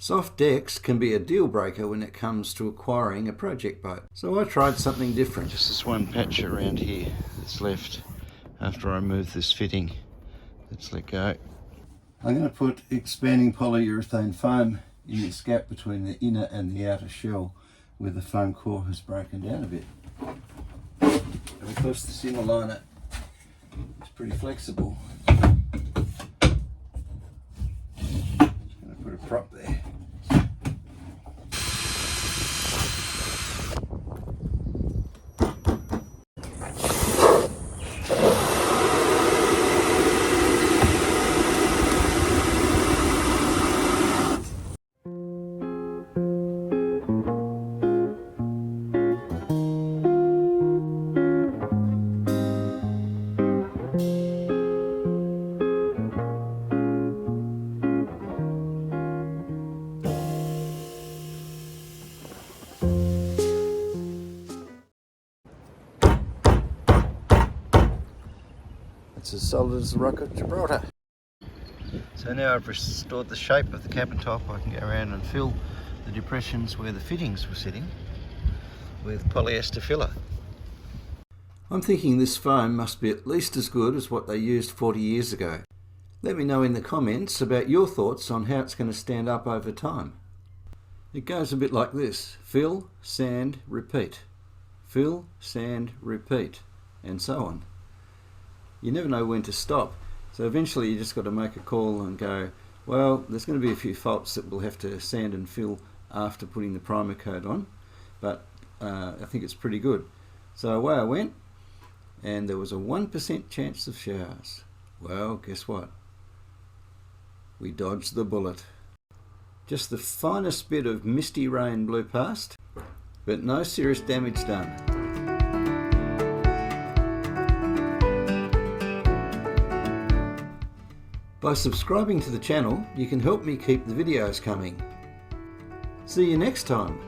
Soft decks can be a deal breaker when it comes to acquiring a project boat, so I tried something different. Just this one patch around here that's left after I remove this fitting. Let's let go. I'm going to put expanding polyurethane foam in this gap between the inner and the outer shell where the foam core has broken down a bit. And of course the simmer liner is pretty flexible. Put a prop there. It's as solid as the Rock of Gibraltar. So now I've restored the shape of the cabin top, I can go around and fill the depressions where the fittings were sitting with polyester filler. I'm thinking this foam must be at least as good as what they used 40 years ago. Let me know in the comments about your thoughts on how it's going to stand up over time. It goes a bit like this: fill, sand, repeat. Fill, sand, repeat, and so on. You never know when to stop, so eventually you just got to make a call and go, well, there's going to be a few faults that we'll have to sand and fill after putting the primer coat on, but I think it's pretty good. So away I went, and there was a 1% chance of showers. Well, guess what? We dodged the bullet. Just the finest bit of misty rain blew past, but no serious damage done. By subscribing to the channel, you can help me keep the videos coming. See you next time.